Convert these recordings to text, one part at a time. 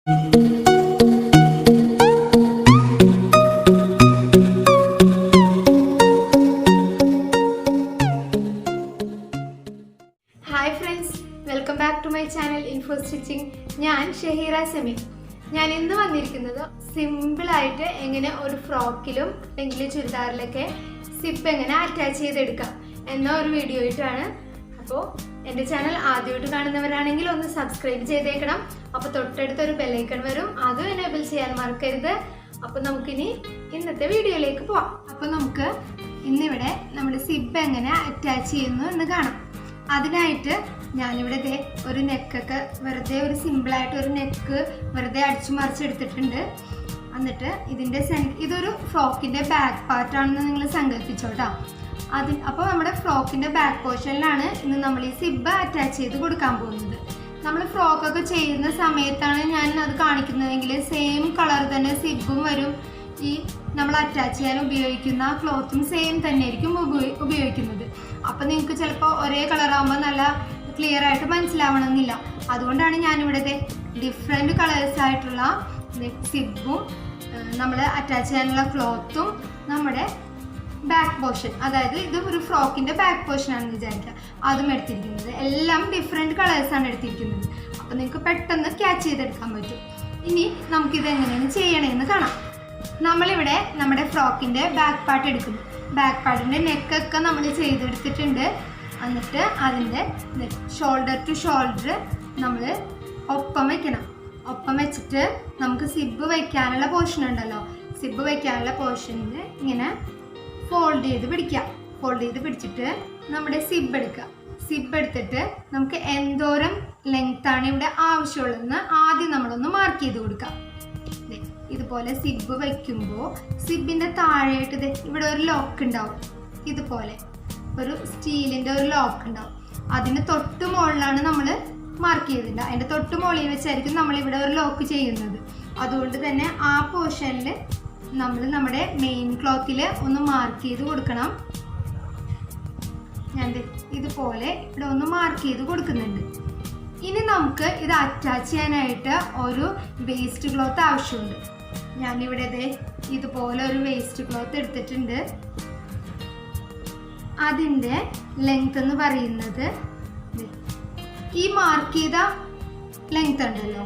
Hi friends, welcome back to my channel Info Stitching. ഞാൻ ഷഹീറ സമീർ. ഞാൻ ഇന്ന് വന്നിരിക്കുന്നത് സിമ്പിളായിട്ട് എങ്ങനെ ഒരു ഫ്രോക്കിലും അല്ലെങ്കിൽ ചുരിദാറിലൊക്കെ സിപ്പ് എങ്ങനെ അറ്റാച്ച് ചെയ്തെടുക്കാം എന്ന ഒരു വീഡിയോ ആയിട്ടാണ്. അപ്പോൾ എൻ്റെ ചാനൽ ആദ്യമായിട്ട് കാണുന്നവരാണെങ്കിൽ ഒന്ന് സബ്സ്ക്രൈബ് ചെയ്തേക്കണം. അപ്പോൾ തൊട്ടടുത്തൊരു ബെല്ലൈക്കൺ വരും, അതും എനേബിൾ ചെയ്യാൻ മറക്കരുത്. അപ്പോൾ നമുക്കിനി ഇന്നത്തെ വീഡിയോയിലേക്ക് പോവാം. അപ്പോൾ നമുക്ക് ഇന്നിവിടെ നമ്മുടെ സിബ് എങ്ങനെ അറ്റാച്ച് ചെയ്യുന്നു എന്ന് കാണാം. അതിനായിട്ട് ഞാനിവിടെ ഒരു നെക്കൊക്കെ വെറുതെ ഒരു സിമ്പിളായിട്ട് ഒരു നെക്ക് വെറുതെ അടിച്ചു മറിച്ചെടുത്തിട്ടുണ്ട്. എന്നിട്ട് ഇതിൻ്റെ ഇതൊരു ഫ്രോക്കിൻ്റെ ബാക്ക് പാർട്ടാണെന്ന് നിങ്ങൾ സങ്കല്പിച്ചോട്ടോ. അപ്പോൾ നമ്മുടെ ഫ്രോക്കിൻ്റെ ബാക്ക് പോർഷനിലാണ് ഇന്ന് നമ്മൾ ഈ സിബ് അറ്റാച്ച് ചെയ്ത് കൊടുക്കാൻ പോകുന്നത്. നമ്മൾ ഫ്രോക്കൊക്കെ ചെയ്യുന്ന സമയത്താണ് ഞാൻ അത് കാണിക്കുന്നതെങ്കിൽ സെയിം കളർ തന്നെ സിബും വരും. ഈ നമ്മൾ അറ്റാച്ച് ചെയ്യാൻ ഉപയോഗിക്കുന്ന ക്ലോത്തും സെയിം തന്നെ ആയിരിക്കും ഉപയോഗിക്കുന്നത്. അപ്പം നിങ്ങൾക്ക് ചിലപ്പോൾ ഒരേ കളറാകുമ്പോൾ നല്ല ക്ലിയർ ആയിട്ട് മനസ്സിലാവണമെന്നില്ല. അതുകൊണ്ടാണ് ഞാനിവിടെ ഡിഫറെൻറ്റ് കളേഴ്സ് ആയിട്ടുള്ള സിബും നമ്മൾ അറ്റാച്ച് ചെയ്യാനുള്ള ക്ലോത്തും നമ്മുടെ ബാക്ക് പോർഷൻ, അതായത് ഇത് ഒരു ഫ്രോക്കിൻ്റെ ബാക്ക് പോർഷൻ ആണെന്ന് വിചാരിക്കുക, അതും എടുത്തിരിക്കുന്നത്. എല്ലാം ഡിഫറെൻറ്റ് കളേഴ്സാണ് എടുത്തിരിക്കുന്നത്. അപ്പോൾ നിങ്ങൾക്ക് പെട്ടെന്ന് ക്യാച്ച് ചെയ്തെടുക്കാൻ പറ്റും. ഇനി നമുക്കിത് എങ്ങനെയാണ് ചെയ്യണമെന്ന് കാണാം. നമ്മളിവിടെ നമ്മുടെ ഫ്രോക്കിൻ്റെ ബാക്ക് പാർട്ട് എടുക്കുന്നു. ബാക്ക് പാർട്ടിൻ്റെ നെക്കൊക്കെ നമ്മൾ ചെയ്തെടുത്തിട്ടുണ്ട്. എന്നിട്ട് അതിൻ്റെ ഷോൾഡർ ടു ഷോൾഡർ നമ്മൾ ഒപ്പം വയ്ക്കണം. ഒപ്പം വെച്ചിട്ട് നമുക്ക് സിബ് വയ്ക്കാനുള്ള പോർഷൻ ഉണ്ടല്ലോ, സിബ് വയ്ക്കാനുള്ള പോർഷനിൽ ഇങ്ങനെ ഫോൾഡ് ചെയ്ത് പിടിക്കാം. ഫോൾഡ് ചെയ്ത് പിടിച്ചിട്ട് നമ്മുടെ സിബ് എടുക്കുക. സിബ് എടുത്തിട്ട് നമുക്ക് എന്തോരം ലെങ്ത്താണ് ഇവിടെ ആവശ്യമുള്ളതെന്ന് ആദ്യം നമ്മളൊന്ന് മാർക്ക് ചെയ്ത് കൊടുക്കാം. ഇതുപോലെ സിബ് വയ്ക്കുമ്പോൾ സിബിൻ്റെ താഴെയായിട്ട് ഇവിടെ ഒരു ലോക്ക് ഉണ്ടാവും. ഇതുപോലെ ഒരു സ്റ്റീലിൻ്റെ ഒരു ലോക്ക് ഉണ്ടാവും. അതിന് തൊട്ട് മുകളിലാണ് നമ്മൾ മാർക്ക് ചെയ്തില്ല. അതിൻ്റെ തൊട്ട് മുകളിൽ വെച്ചായിരിക്കും നമ്മളിവിടെ ഒരു ലോക്ക് ചെയ്യുന്നത്. അതുകൊണ്ട് തന്നെ ആ പോർഷനിൽ നമ്മൾ നമ്മുടെ മെയിൻ ക്ലോത്തിൽ ഒന്ന് മാർക്ക് ചെയ്ത് കൊടുക്കണം. ഞാൻ ഇതുപോലെ ഇവിടെ ഒന്ന് മാർക്ക് ചെയ്ത് കൊടുക്കുന്നുണ്ട്. ഇനി നമുക്ക് ഇത് അറ്റാച്ച് ചെയ്യാനായിട്ട് ഒരു വേസ്റ്റ് ക്ലോത്ത് ആവശ്യമുണ്ട്. ഞാനിവിടെ ഇതുപോലെ ഒരു വേസ്റ്റ് ക്ലോത്ത് എടുത്തിട്ടുണ്ട്. അതിൻ്റെ ലെങ്ത് എന്ന് പറയുന്നത് ഈ മാർക്ക് ചെയ്ത ലെങ്ത് ഉണ്ടല്ലോ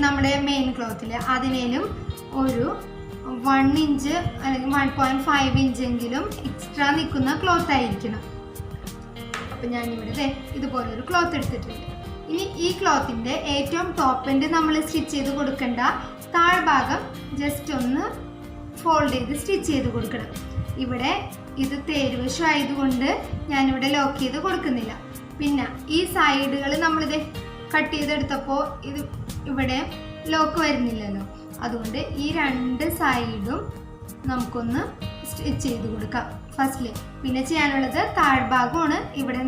നമ്മുടെ മെയിൻ ക്ലോത്തിൽ, അതിനേലും ഒരു 1 ഇഞ്ച് അല്ലെങ്കിൽ 1.5 ഇഞ്ചെങ്കിലും എക്സ്ട്രാ നിൽക്കുന്ന ക്ലോത്ത് ആയിരിക്കണം. അപ്പം ഞാനിവിടെ ഇതുപോലെ ഒരു ക്ലോത്ത് എടുത്തിട്ടുണ്ട്. ഇനി ഈ ക്ലോത്തിൻ്റെ ഏറ്റവും ടോപ്പ് എൻഡ് നമ്മൾ സ്റ്റിച്ച് ചെയ്ത് കൊടുക്കേണ്ട താഴ്ഭാഗം ജസ്റ്റ് ഒന്ന് ഫോൾഡ് ചെയ്ത് സ്റ്റിച്ച് ചെയ്ത് കൊടുക്കണം. ഇവിടെ ഇത് തേരുവശം ആയതുകൊണ്ട് ഞാനിവിടെ ലോക്ക് ചെയ്ത് കൊടുക്കുന്നില്ല. പിന്നെ ഈ സൈഡുകൾ നമ്മളിത് കട്ട് ചെയ്തെടുത്തപ്പോൾ ഇത് ഇവിടെ ലോക്ക് വരുന്നില്ലല്ലോ, അതുകൊണ്ട് ഈ 2 സൈഡും നമുക്കൊന്ന് സ്റ്റിച്ച് ചെയ്ത് കൊടുക്കാം ഫസ്റ്റിൽ. പിന്നെ ചെയ്യാനുള്ളത് താഴ്ഭാഗമാണ്. ഇവിടെ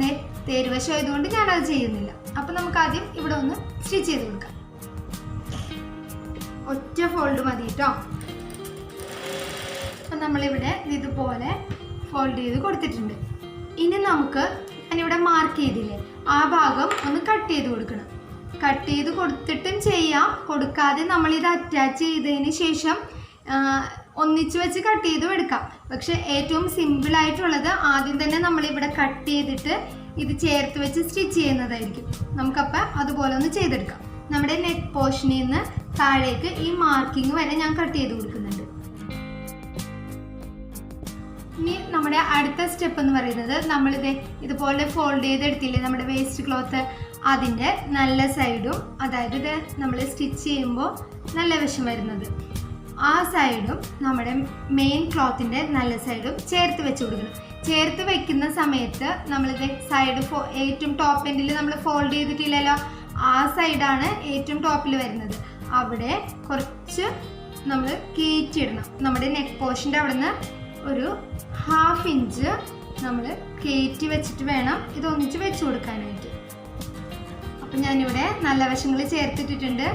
തേരുവശം ആയതുകൊണ്ട് ഞാനത് ചെയ്യുന്നില്ല. അപ്പം നമുക്ക് ആദ്യം ഇവിടെ ഒന്ന് സ്റ്റിച്ച് ചെയ്ത് കൊടുക്കാം. ഒറ്റ ഫോൾഡ് മതി കേട്ടോ. അപ്പം നമ്മളിവിടെ ഇതുപോലെ ഫോൾഡ് ചെയ്ത് കൊടുത്തിട്ടുണ്ട്. ഇനി നമുക്ക് ഞാനിവിടെ മാർക്ക് ചെയ്തില്ലേ, ആ ഭാഗം ഒന്ന് കട്ട് ചെയ്ത് കൊടുക്കണം. കട്ട് ചെയ്ത് കൊടുത്തിട്ടും ചെയ്യാം, കൊടുക്കാതെ നമ്മളിത് അറ്റാച്ച് ചെയ്തതിന് ശേഷം ഒന്നിച്ച് വെച്ച് കട്ട് ചെയ്തും എടുക്കാം. പക്ഷെ ഏറ്റവും സിമ്പിളായിട്ടുള്ളത് ആദ്യം തന്നെ നമ്മളിവിടെ കട്ട് ചെയ്തിട്ട് ഇത് ചേർത്ത് വെച്ച് സ്റ്റിച്ച് ചെയ്യുന്നതായിരിക്കും. നമുക്കപ്പോൾ അതുപോലെ ഒന്ന് ചെയ്തെടുക്കാം. നമ്മുടെ നെക്ക് പോർഷനിൽ നിന്ന് താഴേക്ക് ഈ മാർക്കിങ് വരെ ഞാൻ കട്ട് ചെയ്ത് കൊടുക്കുന്നുണ്ട്. ഇനി നമ്മുടെ അടുത്ത സ്റ്റെപ്പ് എന്ന് പറയുന്നത് നമ്മളിത് ഇതുപോലെ ഫോൾഡ് ചെയ്തെടുത്തില്ലേ നമ്മുടെ വേസ്റ്റ് ക്ലോത്ത്, അതിൻ്റെ നല്ല സൈഡും, അതായത് ഇത് നമ്മൾ സ്റ്റിച്ച് ചെയ്യുമ്പോൾ നല്ല വശം വരുന്നത്, ആ സൈഡും നമ്മുടെ മെയിൻ ക്ലോത്തിൻ്റെ നല്ല സൈഡും ചേർത്ത് വെച്ച് കൊടുക്കണം. ചേർത്ത് വെക്കുന്ന സമയത്ത് നമ്മളിത് സൈഡ് ഏറ്റവും ടോപ്പ് എൻഡിൽ നമ്മൾ ഫോൾഡ് ചെയ്തിട്ടില്ലല്ലോ, ആ സൈഡാണ് ഏറ്റവും ടോപ്പിൽ വരുന്നത്. അവിടെ കുറച്ച് നമ്മൾ കയറ്റിയിടണം. നമ്മുടെ നെക്ക് പോർഷൻ്റെ അവിടെ നിന്ന് ഒരു 1/2 ഇഞ്ച് നമ്മൾ കയറ്റി വെച്ചിട്ട് വേണം ഇതൊന്നിച്ച് വെച്ച് കൊടുക്കാനായിട്ട്. അപ്പം ഞാനിവിടെ നല്ല വശങ്ങൾ ചേർത്തിട്ടിട്ടുണ്ട്.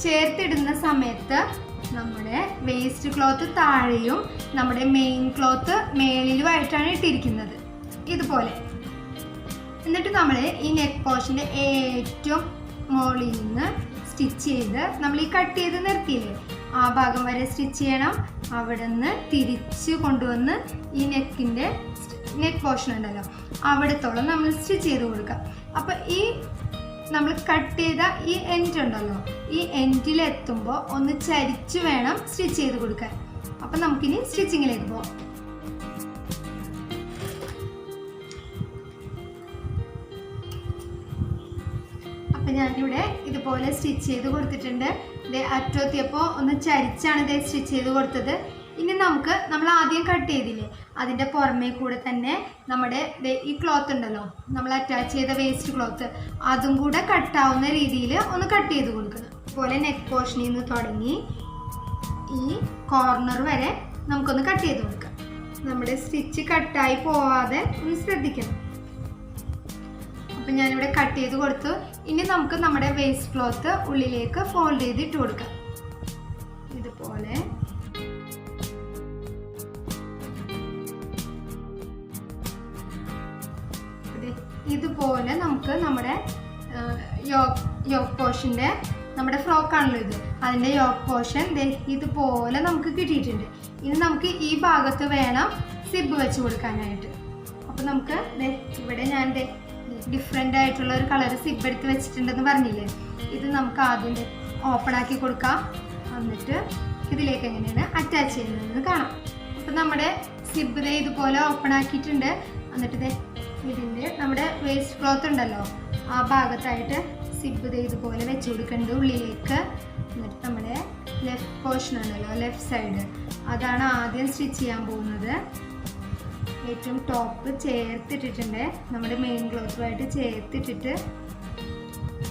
ചേർത്തിടുന്ന സമയത്ത് നമ്മുടെ വേസ്റ്റ് ക്ലോത്ത് താഴെയും നമ്മുടെ മെയിൻ ക്ലോത്ത് മേളിലുമായിട്ടാണ് ഇട്ടിരിക്കുന്നത് ഇതുപോലെ. എന്നിട്ട് നമ്മൾ ഈ നെക്ക് പോർഷൻ്റെ ഏറ്റവും മുകളിൽ നിന്ന് സ്റ്റിച്ച് ചെയ്ത് നമ്മൾ ഈ കട്ട് ചെയ്ത് നിർത്തിയില്ലേ ആ ഭാഗം വരെ സ്റ്റിച്ച് ചെയ്യണം. അവിടെ നിന്ന് തിരിച്ച് കൊണ്ടുവന്ന് ഈ നെക്ക് പോർഷൻ ഉണ്ടല്ലോ അവിടത്തോളം നമ്മൾ സ്റ്റിച്ച് ചെയ്ത് കൊടുക്കാം. അപ്പോൾ ഈ നമ്മൾ കട്ട് ചെയ്ത ഈ എൻഡ് ഉണ്ടല്ലോ ഈ എൻഡിലെത്തുമ്പോൾ ഒന്ന് ചരിച്ച് വേണം സ്റ്റിച്ച് ചെയ്ത് കൊടുക്കാൻ. അപ്പം നമുക്കിനി സ്റ്റിച്ചിങ്ങിലേക്ക് പോകാം. അപ്പം ഞാനിവിടെ ഇതുപോലെ സ്റ്റിച്ച് ചെയ്ത് കൊടുത്തിട്ടുണ്ട്. അറ്റത്തെത്തിയപ്പോൾ ഒന്ന് ചരിച്ചാണ് ഇത് സ്റ്റിച്ച് ചെയ്ത് കൊടുത്തത്. ഇനി നമ്മൾ ആദ്യം കട്ട് ചെയ്തില്ലേ അതിൻ്റെ പുറമേ കൂടെ തന്നെ നമ്മുടെ ഈ ക്ലോത്ത് ഉണ്ടല്ലോ നമ്മൾ അറ്റാച്ച് ചെയ്ത വേസ്റ്റ് ക്ലോത്ത് അതും കൂടെ കട്ടാവുന്ന രീതിയിൽ ഒന്ന് കട്ട് ചെയ്ത് കൊടുക്കണം. അതുപോലെ നെക്ക് പോർഷനിൽ നിന്ന് തുടങ്ങി ഈ കോർണർ വരെ നമുക്കൊന്ന് കട്ട് ചെയ്ത് കൊടുക്കാം. നമ്മുടെ സ്റ്റിച്ച് കട്ടായി പോവാതെ ഒന്ന് ശ്രദ്ധിക്കണം. അപ്പം ഞാനിവിടെ കട്ട് ചെയ്ത് കൊടുത്തു. ഇനി നമുക്ക് നമ്മുടെ വേസ്റ്റ് ക്ലോത്ത് ഉള്ളിലേക്ക് ഫോൾഡ് ചെയ്ത് ഇട്ട് കൊടുക്കാം. ഇതുപോലെ ഇതുപോലെ നമുക്ക് നമ്മുടെ യോക്ക് പോർഷൻ്റെ നമ്മുടെ ഫ്രോക്കാണല്ലോ ഇത് അതിൻ്റെ യോക്ക് പോർഷൻ ഇതുപോലെ നമുക്ക് കിട്ടിയിട്ടുണ്ട്. ഇനി നമുക്ക് ഈ ഭാഗത്ത് വേണം സിബ് വെച്ച് കൊടുക്കാനായിട്ട്. അപ്പം നമുക്ക് ഇവിടെ ഞാൻ ഡിഫറെൻ്റ് ആയിട്ടുള്ള ഒരു കളർ സിബ് എടുത്ത് വെച്ചിട്ടുണ്ടെന്ന് പറഞ്ഞില്ലേ ഇത് നമുക്ക് ആദ്യം ഓപ്പൺ ആക്കി കൊടുക്കാം. എന്നിട്ട് ഇതിലേക്ക് എങ്ങനെയാണ് അറ്റാച്ച് ചെയ്യുന്നതെന്ന് കാണാം. അപ്പം നമ്മുടെ സിബ് ഇതുപോലെ ഓപ്പൺ ആക്കിയിട്ടുണ്ട്. എന്നിട്ട് ഇതിൻ്റെ നമ്മുടെ വേസ്റ്റ് ക്ലോത്ത് ഉണ്ടല്ലോ ആ ഭാഗത്തായിട്ട് സിബ് ഇതുപോലെ വെച്ച് കൊടുക്കേണ്ടത് ഉള്ളിലേക്ക്. എന്നിട്ട് നമ്മുടെ ലെഫ്റ്റ് പോർഷൻ ഉണ്ടല്ലോ ലെഫ്റ്റ് സൈഡ് അതാണ് ആദ്യം സ്റ്റിച്ച് ചെയ്യാൻ പോകുന്നത്. ഏറ്റവും ടോപ്പ് ചേർത്തിട്ടിട്ടുണ്ട് നമ്മുടെ മെയിൻ ക്ലോത്തുമായിട്ട് ചേർത്തിട്ടിട്ട്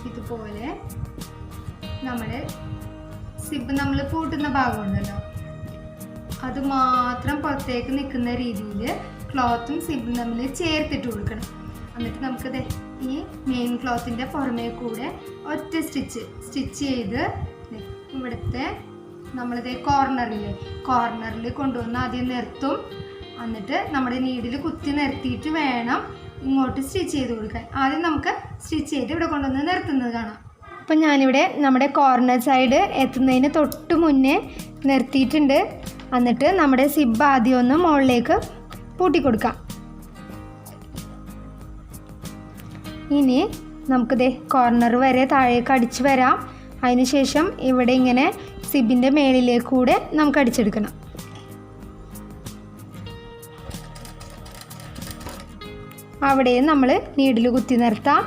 ഇതുപോലെ നമ്മുടെ സിബ് നമ്മൾ പൂട്ടുന്ന ഭാഗമുണ്ടല്ലോ അത് മാത്രം പുറത്തേക്ക് നിൽക്കുന്ന രീതിയിൽ ക്ലോത്തും സിബും തമ്മിൽ ചേർത്തിട്ട് കൊടുക്കണം. എന്നിട്ട് നമുക്കത് ഈ മെയിൻ ക്ലോത്തിൻ്റെ പുറമേ കൂടെ ഒറ്റ സ്റ്റിച്ച് ചെയ്ത് ഇവിടുത്തെ നമ്മളിതേ കോർണറിൽ കൊണ്ടുവന്ന് ആദ്യം നിർത്തും. എന്നിട്ട് നമ്മുടെ നീഡിൽ കുത്തി നിർത്തിയിട്ട് വേണം ഇങ്ങോട്ട് സ്റ്റിച്ച് ചെയ്ത് കൊടുക്കാൻ. ആദ്യം നമുക്ക് സ്റ്റിച്ച് ചെയ്ത് ഇവിടെ കൊണ്ടുവന്ന് നിർത്തുന്നത് കാണാം. അപ്പം ഞാനിവിടെ നമ്മുടെ കോർണർ സൈഡ് എത്തുന്നതിന് തൊട്ട് മുന്നേ നിർത്തിയിട്ടുണ്ട്. എന്നിട്ട് നമ്മുടെ സിബ് ആദ്യം ഒന്ന് മുകളിലേക്ക് പൂട്ടിക്കൊടുക്കാം. ഇനി നമുക്കിത് കോർണർ വരെ താഴേക്ക് അടിച്ച് വരാം. അതിനുശേഷം ഇവിടെ ഇങ്ങനെ സിബിൻ്റെ മേളിലേക്ക് കൂടെ നമുക്ക് അടിച്ചെടുക്കണം. അവിടെയും നമ്മൾ നീഡിൽ കുത്തി നിർത്താം.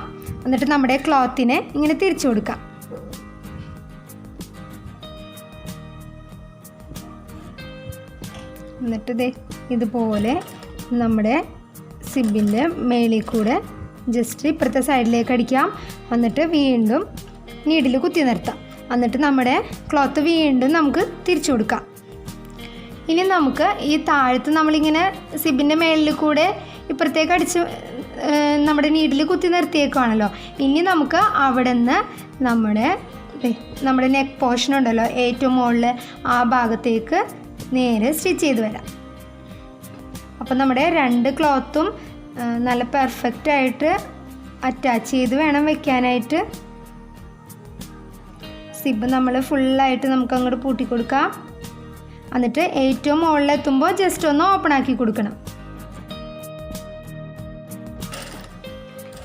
എന്നിട്ട് നമ്മുടെ ക്ലോത്തിനെ ഇങ്ങനെ തിരിച്ചു കൊടുക്കാം. എന്നിട്ട് ഇതുപോലെ നമ്മുടെ സിബിൻ്റെ മേളിൽ കൂടെ ജസ്റ്റ് ഇപ്പുറത്തെ സൈഡിലേക്ക് അടിക്കാം. എന്നിട്ട് വീണ്ടും നീഡിൽ കുത്തി നിർത്താം. എന്നിട്ട് നമ്മുടെ ക്ലോത്ത് വീണ്ടും നമുക്ക് തിരിച്ചു കൊടുക്കാം. ഇനി നമുക്ക് ഈ താഴത്ത് നമ്മളിങ്ങനെ സിബിൻ്റെ മേളിൽ കൂടെ ഇപ്പുറത്തേക്ക് അടിച്ച് നമ്മുടെ നീഡിൽ കുത്തി നിർത്തിയേക്കുവാണല്ലോ. ഇനി നമുക്ക് അവിടെ നിന്ന് നമ്മുടെ നെക്ക് പോർഷൻ ഉണ്ടല്ലോ ഏറ്റവും മുകളിൽ ആ ഭാഗത്തേക്ക് നേരെ സ്റ്റിച്ച് ചെയ്ത് വരാം. അപ്പം നമ്മുടെ രണ്ട് ക്ലോത്തും നല്ല പെർഫെക്റ്റായിട്ട് അറ്റാച്ച് ചെയ്ത് വേണം വെക്കാനായിട്ട്. സിബ് നമ്മൾ ഫുള്ളായിട്ട് നമുക്ക് അങ്ങോട്ട് പൂട്ടിക്കൊടുക്കാം. എന്നിട്ട് ഏറ്റവും മുകളിലെത്തുമ്പോൾ ജസ്റ്റ് ഒന്ന് ഓപ്പൺ ആക്കി കൊടുക്കണം.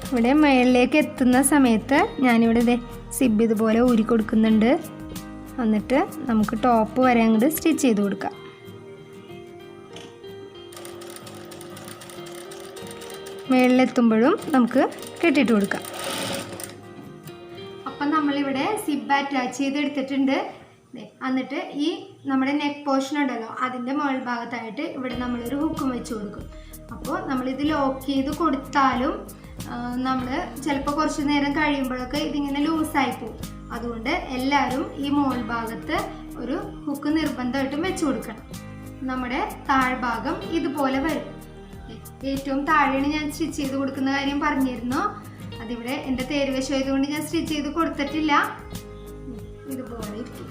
ഇവിടെ മുകളിലേക്ക് എത്തുന്ന സമയത്ത് ഞാനിവിടെ സിബ് ഇതുപോലെ ഊരി കൊടുക്കുന്നുണ്ട്. എന്നിട്ട് നമുക്ക് ടോപ്പ് വരെ അങ്ങോട്ട് സ്റ്റിച്ച് ചെയ്ത് കൊടുക്കാം. മുകളിലെത്തുമ്പോഴും നമുക്ക് കെട്ടിയിട്ട് കൊടുക്കാം. അപ്പം നമ്മളിവിടെ സിബ് അറ്റാച്ച് ചെയ്തെടുത്തിട്ടുണ്ട്. എന്നിട്ട് ഈ നമ്മുടെ നെക്ക് പോർഷൻ ഉണ്ടല്ലോ അതിൻ്റെ മുകൾ ഭാഗത്തായിട്ട് ഇവിടെ നമ്മളൊരു ഹുക്കും വെച്ച് കൊടുക്കും. അപ്പോൾ നമ്മളിത് ലോക്ക് ചെയ്ത് കൊടുത്താലും നമ്മൾ ചിലപ്പോൾ കുറച്ച് നേരം കഴിയുമ്പോഴൊക്കെ ഇതിങ്ങനെ ലൂസായി പോകും. അതുകൊണ്ട് എല്ലാവരും ഈ മുകൾ ഭാഗത്ത് ഒരു ഹുക്ക് നിർബന്ധമായിട്ടും വെച്ച് കൊടുക്കണം. നമ്മുടെ താഴ്ഭാഗം ഇതുപോലെ വരും. ഏറ്റവും താഴെയാണ് ഞാൻ സ്റ്റിച്ച് ചെയ്ത് കൊടുക്കുന്ന കാര്യം പറഞ്ഞിരുന്നു. അതിവിടെ എൻ്റെ തേരുവശം ആയതുകൊണ്ട് ഞാൻ സ്റ്റിച്ച് ചെയ്ത് കൊടുത്തിട്ടില്ല. ഇതുപോലെ ഇരിക്കും.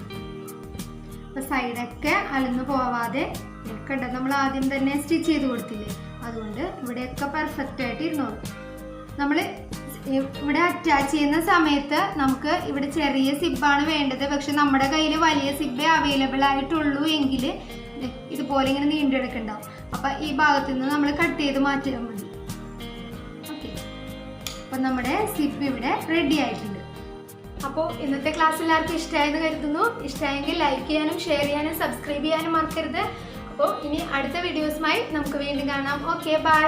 അപ്പോൾ സൈഡൊക്കെ അലന്നു പോവാതെ കണ്ട നമ്മൾ ആദ്യം തന്നെ സ്റ്റിച്ച് ചെയ്ത് കൊടുത്തില്ലേ, അതുകൊണ്ട് ഇവിടെയൊക്കെ പെർഫെക്റ്റ് ആയിട്ട് ഇരുന്നോളൂ. നമ്മൾ ഇവിടെ അറ്റാച്ച് ചെയ്യുന്ന സമയത്ത് നമുക്ക് ഇവിടെ ചെറിയ സിബാണ് വേണ്ടത്. പക്ഷെ നമ്മുടെ കയ്യിൽ വലിയ സിബ് അവൈലബിൾ ആയിട്ടുള്ളൂ എങ്കിൽ ഇതുപോലെ ഇങ്ങനെ നീണ്ടെടുക്കണ്ടാവും. അപ്പം ഈ ഭാഗത്തു നിന്ന് നമ്മൾ കട്ട് ചെയ്ത് മാറ്റിയാൽ മതി. ഓക്കെ, അപ്പം നമ്മുടെ സിബ് ഇവിടെ റെഡി ആയിട്ടുണ്ട്. അപ്പോൾ ഇന്നത്തെ ക്ലാസ് എല്ലാവർക്കും ഇഷ്ടമായെന്ന് കരുതുന്നു. ഇഷ്ടമായെങ്കിൽ ലൈക്ക് ചെയ്യാനും ഷെയർ ചെയ്യാനും സബ്സ്ക്രൈബ് ചെയ്യാനും മറക്കരുത്. അപ്പോൾ ഇനി അടുത്ത വീഡിയോസുമായി നമുക്ക് വീണ്ടും കാണാം. Okay, by.